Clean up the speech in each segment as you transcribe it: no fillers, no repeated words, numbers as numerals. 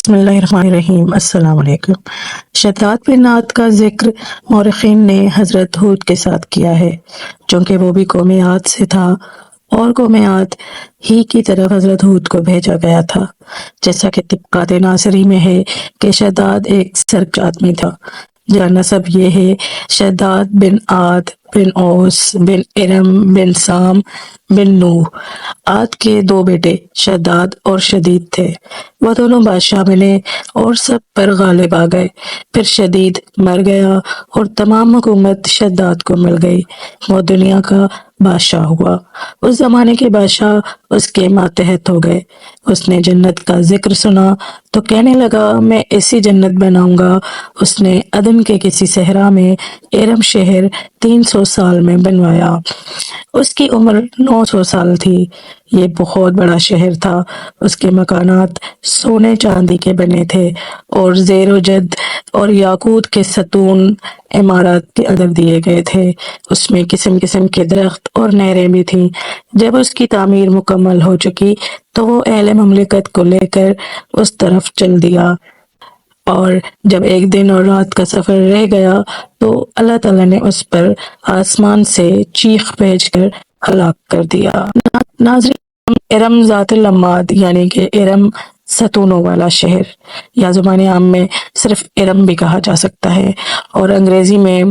بسم اللہ الرحمن الرحیم۔ السلام علیکم۔ شداد بن عاد کا ذکر مورخین نے حضرت ہود کے ساتھ کیا ہے، چونکہ وہ بھی قوم عاد سے تھا اور قوم عاد ہی کی طرف حضرت ہود کو بھیجا گیا تھا، جیسا کہ طبقات ناصری میں ہے کہ شداد ایک سرخ آدمی تھا، جس کا نسب یہ ہے: شداد بن عاد بن اوس بن ارم بن سام بن نوح۔ عاد کے دو بیٹے شداد اور شدید تھے۔ وہ دونوں بادشاہ ملے اور سب پر غالب آ گئے۔ پھر شدید مر گیا اور تمام حکومت شداد کو مل گئی۔ وہ دنیا کا بادشاہ ہوا۔ اس زمانے کے بادشاہ اس کے ماتحت ہو گئے۔ اس نے جنت کا ذکر سنا تو کہنے لگا، میں ایسی جنت بناؤں گا۔ اس نے عدن کے کسی صحرا میں ارم شہر 300 سال میں بنوایا۔ اس کی عمر 900 سال تھی۔ یہ بہت بڑا شہر تھا۔ اس کے مکانات سونے چاندی کے بنے تھے اور زیر و جد اور یاقوت کے ستون عمارات کے اندر دیے گئے تھے۔ اس میں قسم قسم کے درخت اور نہریں بھی تھیں۔ جب اس کی تعمیر مکمل ہو چکی تو وہ اہل مملکت کو لے کر اس طرف چل دیا، اور جب ایک دن اور رات کا سفر رہ گیا تو اللہ تعالیٰ نے اس پر آسمان سے چیخ بھیج کر ہلاک کر دیا۔ ناظرین، ارم ذات العماد یعنی کہ ارم ستونوں والا شہر، یا زبان عام میں صرف ارم بھی کہا جا سکتا ہے، اور انگریزی میں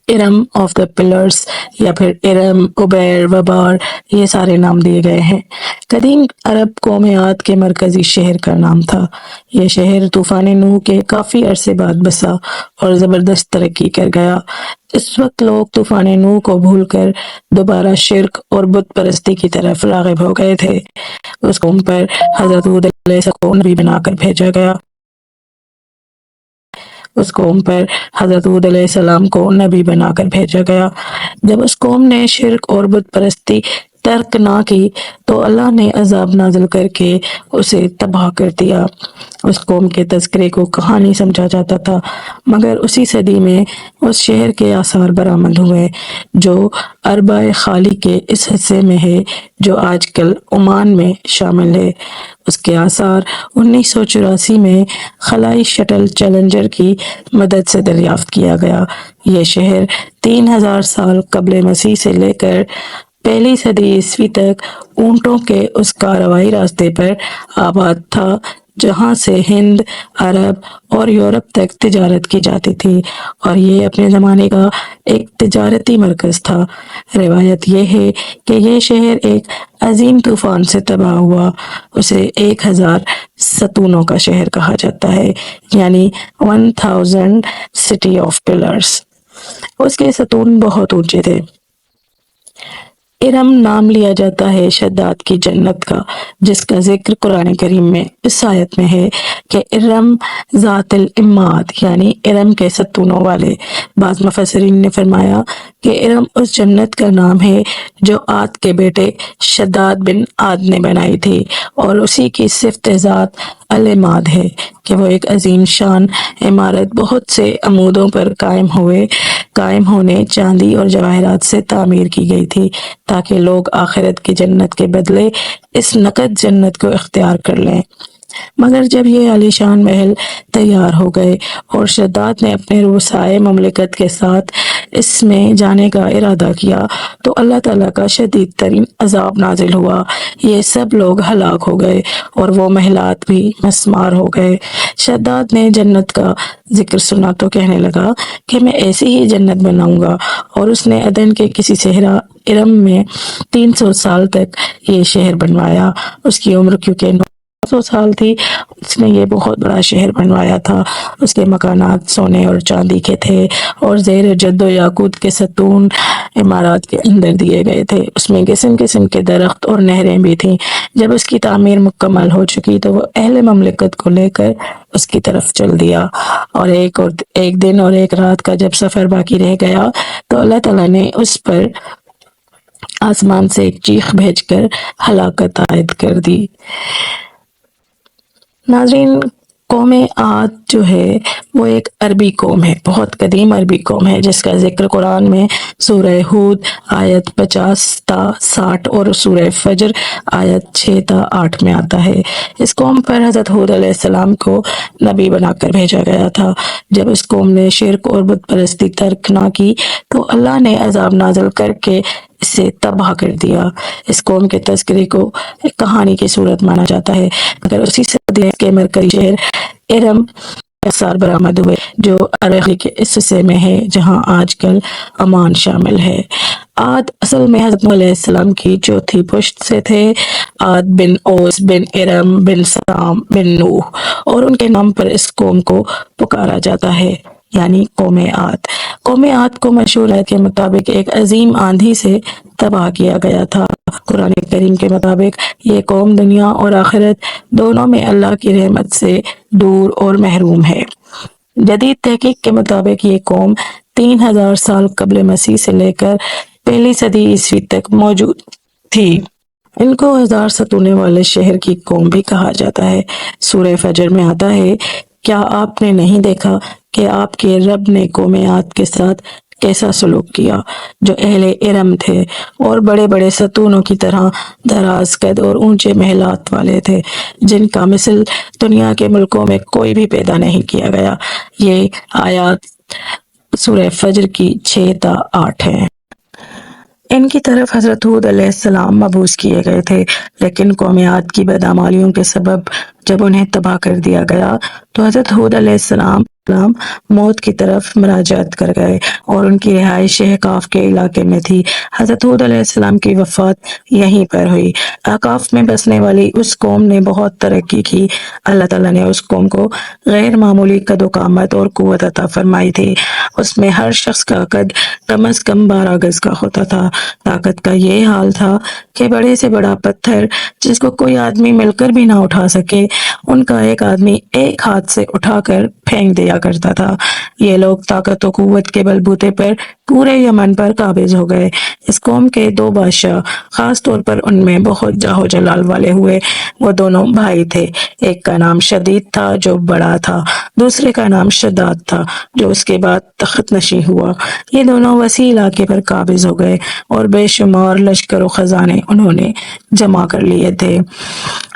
ارم آف دا پلرز یا پھر ارم، ابیر، وبار، یہ سارے نام دیے گئے ہیں۔ قدیم عرب قوم عاد کے مرکزی شہر کا نام تھا۔ یہ شہر طوفان نوح کے کافی عرصے بعد بسا اور زبردست ترقی کر گیا۔ اس وقت لوگ طوفان نوح کو بھول کر دوبارہ شرک اور بت پرستی کی طرف راغب ہو گئے تھے۔ اس قوم پر حضرت ہود علیہ السلام کو نبی بنا کر بھیجا گیا۔ جب اس قوم نے شرک اور بت پرستی ترک نہ کی تو اللہ نے عذاب نازل کر کے اسے تباہ کر دیا۔ اس قوم کے تذکرے کو کہانی سمجھا جاتا تھا، مگر اسی صدی میں اس شہر کے آثار برآمد ہوئے جو عربہ خالی کے اس حصے میں ہے جو آج کل عمان میں شامل ہے۔ اس کے آثار 1984 میں خلائی شٹل چیلنجر کی مدد سے دریافت کیا گیا۔ یہ شہر 3000 سال قبل مسیح سے لے کر پہلی صدی عیسوی تک اونٹوں کے اس کاروائی راستے پر آباد تھا جہاں سے ہند، عرب اور یورپ تک تجارت کی جاتی تھی، اور یہ اپنے زمانے کا ایک تجارتی مرکز تھا۔ روایت یہ ہے کہ یہ شہر ایک عظیم طوفان سے تباہ ہوا۔ اسے 1000 ستونوں کا شہر کہا جاتا ہے، یعنی 1000 سٹی آف پلرز۔ اس کے ستون بہت اونچے تھے۔ ارم نام لیا جاتا ہے شداد کی جنت کا، جس کا ذکر قرآن کریم میں اس آیت میں ہے کہ ارم ذات العماد یعنی ارم کے ستونوں والے۔ بعض مفسرین نے فرمایا کہ ارم اس جنت کا نام ہے جو عاد کے بیٹے شداد بن عاد نے بنائی تھی، اور اسی کی صفت ذات العماد ہے کہ وہ ایک عظیم شان عمارت بہت سے عمودوں پر قائم ہونے چاندی اور جواہرات سے تعمیر کی گئی تھی، تاکہ لوگ آخرت کی جنت کے بدلے اس نقد جنت کو اختیار کر لیں۔ مگر جب یہ عالیشان محل تیار ہو گئے اور شداد نے اپنے رؤسائے مملکت کے ساتھ اس میں جانے کا ارادہ کیا تو اللہ تعالیٰ کا شدید ترین عذاب نازل ہوا۔ یہ سب لوگ ہلاک ہو گئے اور وہ محلات بھی مسمار ہو گئے۔ شداد نے جنت کا ذکر سنا تو کہنے لگا کہ میں ایسی ہی جنت بناؤں گا، اور اس نے عدن کے کسی صحرا ارم میں 300 سال تک یہ شہر بنوایا۔ اس کی عمر کیونکہ 900 سال تھی، اس نے یہ بہت بڑا شہر بنوایا تھا۔ اس کے مکانات سونے اور چاندی کے تھے اور زیر جد و یاقوت کے ستون عمارات کے اندر دیے گئے تھے۔ اس میں قسم قسم کے درخت اور نہریں بھی تھیں۔ جب اس کی تعمیر مکمل ہو چکی تو وہ اہل مملکت کو لے کر اس کی طرف چل دیا، اور ایک دن اور ایک رات کا جب سفر باقی رہ گیا تو اللہ تعالیٰ نے اس پر آسمان سے ایک چیخ بھیج کر ہلاکت عائد کر دی۔ ناظرین، قوم عاد جو ہے وہ ایک عربی قوم ہے، بہت قدیم عربی قوم ہے، جس کا ذکر قرآن میں سورہ ہود آیت 50 تا 60 اور سورہ فجر آیت 6 تا 8 میں آتا ہے۔ اس قوم پر حضرت ہود علیہ السلام کو نبی بنا کر بھیجا گیا تھا۔ جب اس قوم نے شرک اور بت پرستی ترک نہ کی تو اللہ نے عذاب نازل کر کے اسے تباہ کر دیا۔ اس قوم کے تذکرے کو ایک کہانی کی صورت مانا جاتا ہے، مگر اسی صدی کے مرکزی شہر ارم آثار برآمد ہوئے جو عراق کے اس حصے میں ہے جہاں آج کل عمان شامل ہے۔ عاد اصل میں حضرت نوح علیہ السلام کی چوتھی پشت سے تھے۔ عاد بن اوس بن ارم بن سام بن نوح، اور ان کے نام پر اس قوم کو پکارا جاتا ہے، یعنی قوم عاد۔ قوم عاد کو مشہور آیت کے مطابق ایک عظیم آندھی سے تباہ کیا گیا تھا۔ قرآن کریم کے مطابق یہ قوم دنیا اور آخرت دونوں میں اللہ کی رحمت سے دور اور محروم ہے۔ جدید تحقیق کے مطابق یہ قوم 3000 سال قبل مسیح سے لے کر پہلی صدی عیسوی تک موجود تھی۔ ان کو 1000 ستونیں والے شہر کی قوم بھی کہا جاتا ہے۔ سورہ فجر میں آتا ہے، کیا آپ نے نہیں دیکھا کہ آپ کے رب نے قوم عاد کے ساتھ کیسا سلوک کیا، جو اہل ارم تھے اور بڑے بڑے ستونوں کی طرح دراز قد اور اونچے محلات والے تھے، جن کا مثل دنیا کے ملکوں میں کوئی بھی پیدا نہیں کیا گیا۔ یہ آیات سورہ فجر کی 6 تا 8 ہیں۔ ان کی طرف حضرت ہود علیہ السلام مبعوث کیے گئے تھے، لیکن قوم عاد کی بدعمالیوں کے سبب جب انہیں تباہ کر دیا گیا تو حضرت ہود علیہ السلام موت کی طرف مراجعت کر گئے، اور ان کی رہائش احقاف کے علاقے میں تھی۔ حضرت ہود علیہ السلام کی وفات یہیں پر ہوئی۔ احقاف میں بسنے والی اس قوم نے بہت ترقی کی۔ اللہ تعالیٰ نے اس قوم کو غیر معمولی قد و قامت اور قوت عطا فرمائی تھی۔ اس میں ہر شخص کا قد کم از کم 12 گز کا ہوتا تھا۔ طاقت کا یہ حال تھا کہ بڑے سے بڑا پتھر جس کو کوئی آدمی مل کر بھی نہ اٹھا سکے، ان کا ایک آدمی ایک ہاتھ سے اٹھا کر پھینک دیا کرتا تھا۔ یہ لوگ طاقت و قوت کے بلبوتے پر پورے یمن پر قابض ہو گئے۔ اس قوم کے 2 بادشاہ خاص طور پر ان میں بہت جاہ و جلال والے ہوئے۔ وہ دونوں بھائی تھے، ایک کا نام شدید تھا جو بڑا تھا، دوسرے کا نام شداد تھا جو اس کے بعد تخت نشین ہوا۔ یہ دونوں وسیع علاقے پر قابض ہو گئے اور بے شمار لشکر و خزانے انہوں نے جمع کر لیے تھے۔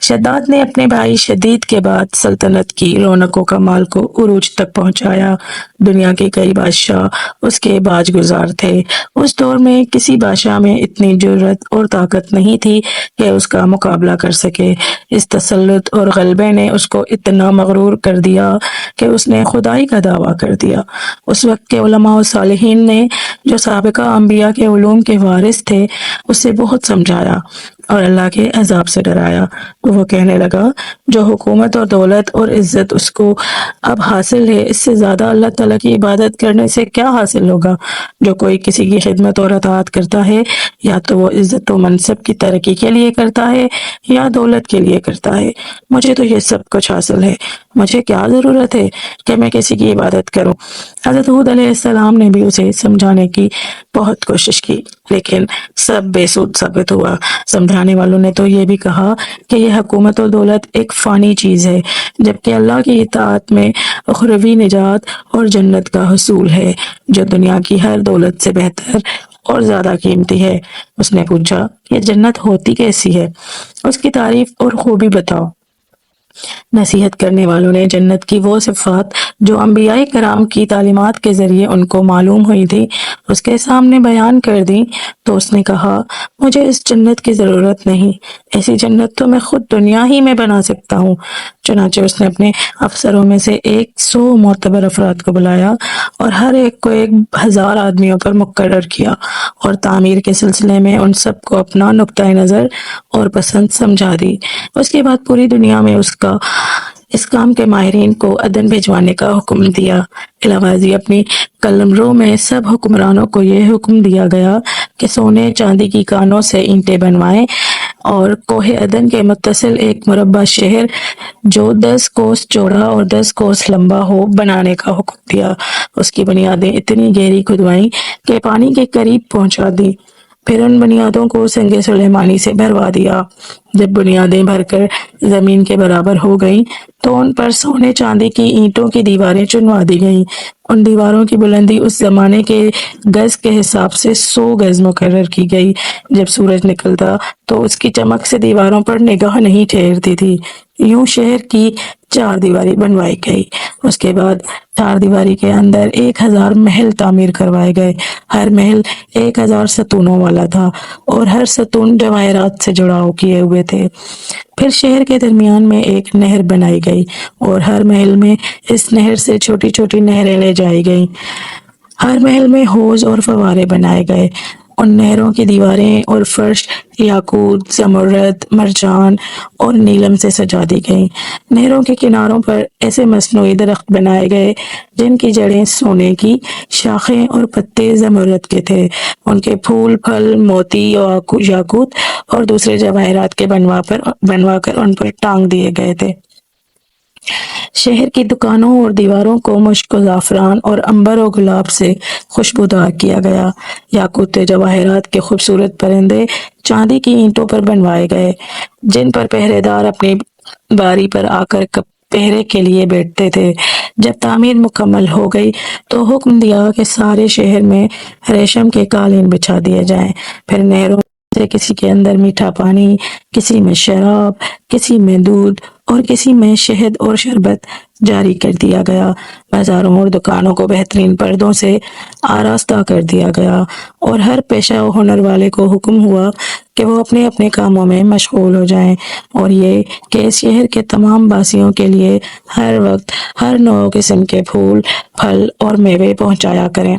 شداد نے اپنے بھائی شدید کے بعد سلطنت کی رونق و کمال کو عروج تک پہنچایا۔ دنیا کے کئی بادشاہ اس کے باج گزار تھے۔ اس دور میں کسی بادشاہ میں اتنی جرأت اور طاقت نہیں تھی کہ اس کا مقابلہ کر سکے۔ اس تسلط اور غلبے نے اس کو اتنا مغرور کر دیا کہ اس نے خدائی کا دعویٰ کر دیا۔ اس وقت کے علماء و صالحین نے، جو سابقہ انبیاء کے علوم کے وارث تھے، اسے بہت سمجھایا اور اللہ کے عذاب سے ڈرایا۔ تو وہ کہنے لگا، جو حکومت اور دولت اور عزت اس کو اب حاصل ہے، اس سے زیادہ اللہ تعالیٰ کی عبادت کرنے سے کیا حاصل ہوگا؟ جو کوئی کسی کی خدمت اور اطاعت کرتا ہے، یا تو وہ عزت و منصب کی ترقی کے لیے کرتا ہے یا دولت کے لیے کرتا ہے۔ مجھے تو یہ سب کچھ حاصل ہے، مجھے کیا ضرورت ہے کہ میں کسی کی عبادت کروں؟ حضرت ہود علیہ السلام نے بھی اسے سمجھانے کی بہت کوشش کی، لیکن سب بے سود ثابت ہوا۔ سمجھانے والوں نے تو یہ بھی کہا کہ یہ حکومت اور دولت ایک فانی چیز ہے، جبکہ اللہ کی اطاعت میں اخروی نجات اور جنت کا حصول ہے، جو دنیا کی ہر دولت سے بہتر اور زیادہ قیمتی ہے۔ اس نے پوچھا، یہ جنت ہوتی کیسی ہے؟ اس کی تعریف اور خوبی بتاؤ۔ نصیحت کرنے والوں نے جنت کی وہ صفات جو انبیاء کرام کی تعلیمات کے ذریعے ان کو معلوم ہوئی تھی اس کے سامنے بیان کر دی، تو اس نے کہا، مجھے اس جنت کی ضرورت نہیں، ایسی جنت تو میں خود دنیا ہی میں بنا سکتا ہوں۔ چنانچہ اس نے اپنے افسروں میں سے 100 معتبر افراد کو بلایا اور ہر ایک کو 1000 آدمیوں پر مقرر کیا، اور تعمیر کے سلسلے میں ان سب کو اپنا نقطۂ نظر اور پسند سمجھا دی۔ اس کے بعد پوری دنیا میں اس کام کے ماہرین کو عدن بھجوانے کا حکم دیا۔ علاوہ ازیں اپنی قلمرو میں سب حکمرانوں کو یہ حکم دیا گیا کہ سونے چاندی کی کانوں سے اینٹیں بنوائیں اور کوہ عدن کے متصل ایک مربع شہر جو 10 کوس چوڑا اور 10 کوس لمبا ہو بنانے کا حکم دیا۔ اس کی بنیادیں اتنی گہری کھدوائیں کہ پانی کے قریب پہنچا دی۔ پھر ان بنیادوں کو سنگ سلیمانی سے بھروا دیا۔ جب بنیادیں بھر کر زمین کے برابر ہو گئیں تو ان پر سونے چاندی کی اینٹوں کی دیواریں چنوا دی گئیں۔ ان دیواروں کی بلندی اس زمانے کے گز کے حساب سے 100 گز مقرر کی گئی۔ جب سورج نکلتا تو اس کی چمک سے دیواروں پر نگاہ نہیں ٹھہرتی تھی۔ یوں شہر کی 4 دیواری بنوائی گئی۔ اس کے بعد 4 دیواری کے اندر 1000 محل تعمیر کروائے گئے۔ ہر محل 1000 ستونوں والا تھا اور ہر ستون جواہرات سے جڑاؤ کیے ہوئے تھے۔ پھر شہر کے درمیان میں ایک نہر بنائی گئی اور ہر محل میں اس نہر سے چھوٹی چھوٹی نہریں لے جائی گئیں۔ ہر محل میں حوض اور فوارے بنائے گئے۔ ان نہروں کی دیواریں اور فرش یاقوت، زمرد، مرجان اور نیلم سے سجا دی گئیں۔ نہروں کے کناروں پر ایسے مصنوعی درخت بنائے گئے جن کی جڑیں سونے کی، شاخیں اور پتے زمرد کے تھے۔ ان کے پھول پھل موتی، یاقوت اور دوسرے جواہرات کے بنوا کر ان پر ٹانگ دیے گئے تھے۔ شہر کی دکانوں اور دیواروں کو مشک و زعفران اور عنبر و گلاب سے خوشبودار کیا گیا۔ یاقوت جواہرات کے خوبصورت پرندے چاندی کی اینٹوں پر بنوائے گئے جن پر پہرے دار اپنی باری پر آ کر پہرے کے لیے بیٹھتے تھے۔ جب تعمیر مکمل ہو گئی تو حکم دیا کہ سارے شہر میں ریشم کے قالین بچھا دیے جائیں۔ پھر نہروں سے کسی کے اندر میٹھا پانی، کسی میں شراب، کسی میں دودھ اور کسی میں شہد اور شربت جاری کر دیا گیا۔ بازاروں اور دکانوں کو بہترین پردوں سے آراستہ کر دیا گیا اور ہر پیشہ و ہنر والے کو حکم ہوا کہ وہ اپنے اپنے کاموں میں مشغول ہو جائیں، اور یہ کہ اس شہر کے تمام باسیوں کے لیے ہر وقت ہر نوع قسم کے پھول، پھل اور میوے پہنچایا کریں۔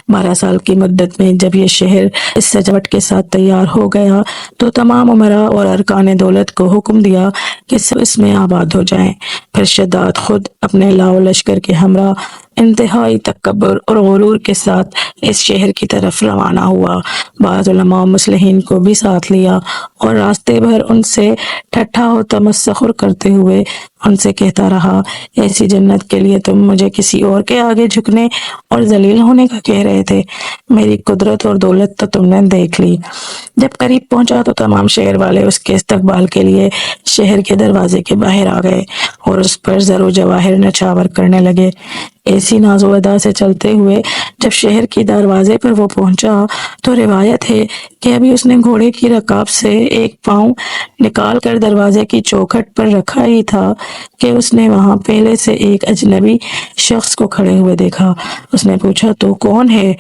12 سال کی مدت میں جب یہ شہر اس سجاوٹ کے ساتھ تیار ہو گیا تو تمام امراء اور ارکان دولت کو حکم دیا کہ سب اس میں آباد ہو جائیں۔ پھر شداد خود اپنے لاؤ لشکر کے ہمراہ انتہائی تکبر اور غرور کے ساتھ اس شہر کی طرف روانہ ہوا۔ بعض علماء و مصلحین کو بھی ساتھ لیا اور راستے بھر ان سے ٹھٹھا و تمسخر کرتے ہوئے ان سے کہتا رہا، ایسی جنت کے لیے تم مجھے کسی اور کے آگے جھکنے اور ذلیل ہونے کا کہہ رہے تھے؟ میری قدرت اور دولت تو تم نے دیکھ لی۔ جب قریب پہنچا تو تمام شہر والے اس کے استقبال کے لیے شہر کے دروازے کے باہر آ گئے اور اس پر زر و جواہر نچھاور کرنے لگے۔ ایسی ناز و ادا سے چلتے ہوئے جب شہر کی دروازے پر وہ پہنچا تو روایت ہے کہ ابھی اس نے گھوڑے کی رکاب سے ایک پاؤں نکال کر دروازے کی چوکھٹ پر رکھا ہی تھا کہ اس نے وہاں پہلے سے ایک اجنبی شخص کو کھڑے ہوئے دیکھا۔ اس نے پوچھا، تو کون ہے؟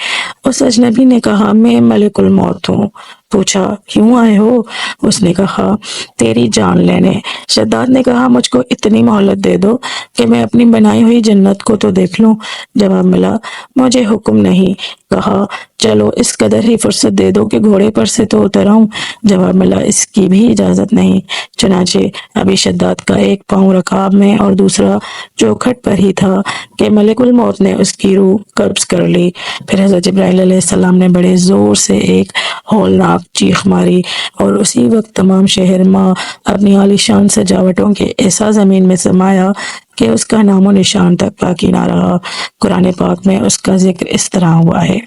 اس اجنبی نے کہا، میں ملک الموت ہوں۔ پوچھا، کیوں آئے ہو؟ اس نے کہا، تیری جان لینے۔ شداد نے کہا، مجھ کو اتنی مہلت دے دو کہ میں اپنی بنائی ہوئی جنت کو تو دیکھ لوں۔ جواب ملا، مجھے حکم نہیں۔ کہا، چلو اس قدر ہی فرصت دے دو کہ گھوڑے پر سے تو اتر آؤں۔ جواب ملا، اس کی بھی اجازت نہیں۔ چنانچہ ابھی شداد کا ایک پاؤں رکاب میں اور دوسرا چوکھٹ پر ہی تھا کہ ملک الموت نے اس کی روح قبض کر لی۔ پھر حضرت جبرائیل علیہ السلام نے بڑے زور سے ایک ہولناک چیخ ماری اور اسی وقت تمام شہر ماں اپنی عالیشان سجاوٹوں کے ایسا زمین میں سمایا کہ اس کا نام و نشان تک باقی نہ رہا۔ قرآن پاک میں اس کا ذکر اس طرح ہوا ہے،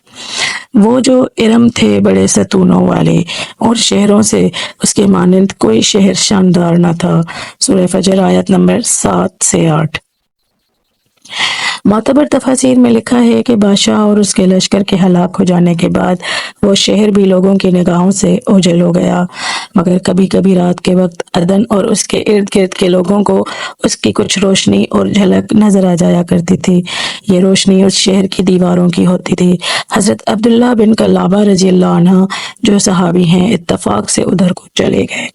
وہ جو ارم تھے بڑے ستونوں والے، اور شہروں سے اس کے مانند کوئی شہر شاندار نہ تھا۔ سورہ فجر آیت نمبر 7 سے 8۔ معتبر تفاسیر میں لکھا ہے کہ بادشاہ اور اس کے لشکر کے ہلاک ہو جانے کے بعد وہ شہر بھی لوگوں کی نگاہوں سے اوجھل ہو گیا، مگر کبھی کبھی رات کے وقت عدن اور اس کے ارد گرد کے لوگوں کو اس کی کچھ روشنی اور جھلک نظر آ جایا کرتی تھی۔ یہ روشنی اس شہر کی دیواروں کی ہوتی تھی۔ حضرت عبداللہ بن کلابہ رضی اللہ عنہ جو صحابی ہیں، اتفاق سے ادھر کو چلے گئے۔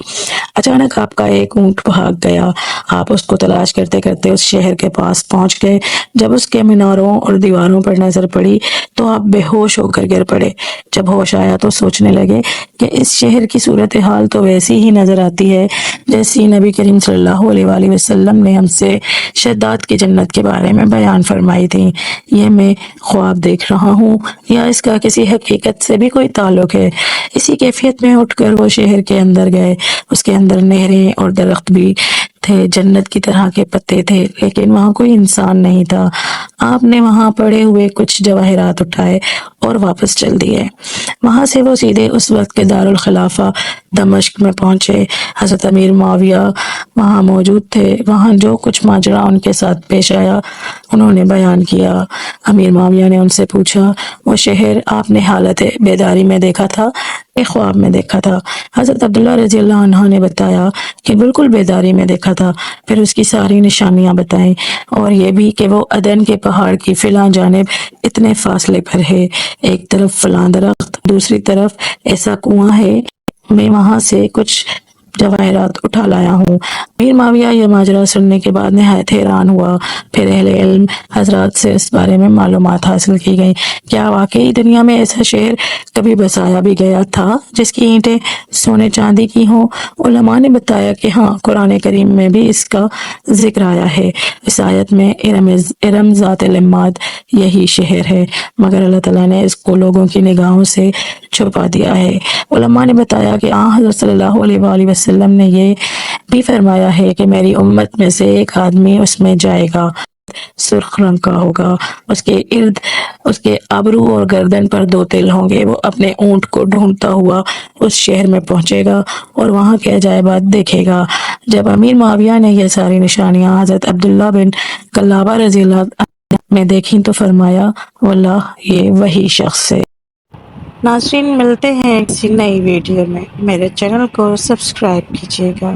اچانک آپ کا ایک اونٹ بھاگ گیا۔ آپ اس کو تلاش کرتے کرتے اس شہر کے پاس پہنچ گئے۔ جب اس کے میناروں اور دیواروں پر نظر پڑی تو آپ بے ہوش ہو کر گر پڑے۔ جب ہوش آیا تو سوچنے لگے کہ اس شہر کی صورتحال تو ویسی ہی نظر آتی ہے جیسی نبی کریم صلی اللہ علیہ وآلہ وسلم نے ہم سے شداد کی جنت کے بارے میں بیان فرمائی تھی۔ یہ میں خواب دیکھ رہا ہوں یا اس کا کسی حقیقت سے بھی کوئی تعلق ہے؟ اسی کیفیت میں اٹھ کر وہ شہر کے اندر گئے۔ اس کے اندر نہریں اور درخت بھی تھے، جنت کی طرح کے پتے تھے، لیکن وہاں کوئی انسان نہیں تھا۔ آپ نے وہاں پڑے ہوئے کچھ جواہرات اٹھائے اور واپس چل دیے۔ وہاں سے وہ سیدھے اس وقت کے دارالخلافہ دمشق میں پہنچے۔ حضرت امیر معاویہ وہاں موجود تھے۔ وہاں جو کچھ ماجرا ان کے ساتھ پیش آیا انہوں نے بیان کیا۔ امیر معاویہ نے ان سے پوچھا، وہ شہر آپ نے حالت بیداری میں دیکھا تھا کہ خواب میں دیکھا تھا؟ حضرت عبداللہ رضی اللہ عنہ نے بتایا کہ بالکل بیداری میں دیکھا تھا، پھر اس کی ساری نشانیاں بتائیں اور یہ بھی کہ وہ عدن کے پہاڑ کی فلاں جانب اتنے فاصلے پر ہے، ایک طرف فلاں درخت، دوسری طرف ایسا کنواں ہے، میں وہاں سے کچھ جواہرات اٹھا لایا ہوں۔ امیر معاویہ یہ ماجرا سننے کے بعد نہایت حیران ہوا۔ پھر اہل علم حضرات سے اس بارے میں معلومات حاصل کی گئیں۔ کیا واقعی دنیا میں ایسا شہر کبھی بسایا بھی گیا تھا جس کی اینٹیں سونے چاندی کی ہوں؟ علماء نے بتایا کہ ہاں، قرآن کریم میں بھی اس کا ذکر آیا ہے۔ اس آیت میں ارم ذات العماد یہی شہر ہے، مگر اللہ تعالیٰ نے اس کو لوگوں کی نگاہوں سے چھپا دیا ہے۔ علماء نے بتایا کہ حضرت صلی اللہ علیہ وآلہ وسلم نے یہ بھی فرمایا ہے کہ میری امت میں سے ایک آدمی اس میں جائے گا، سرخ رنگ کا ہوگا، اس کے ارد اس کے ابرو اور گردن پر 2 تل ہوں گے۔ وہ اپنے اونٹ کو ڈھونڈتا ہوا اس شہر میں پہنچے گا اور وہاں کے عجائبات دیکھے گا۔ جب امیر معاویہ نے یہ ساری نشانیاں حضرت عبداللہ بن کلابہ رضی اللہ عنہ میں دیکھیں تو فرمایا، واللہ یہ وہی شخص ہے۔ ناظرین، ملتے ہیں کسی نئی ویڈیو میں، میرے چینل کو سبسکرائب کیجیے گا۔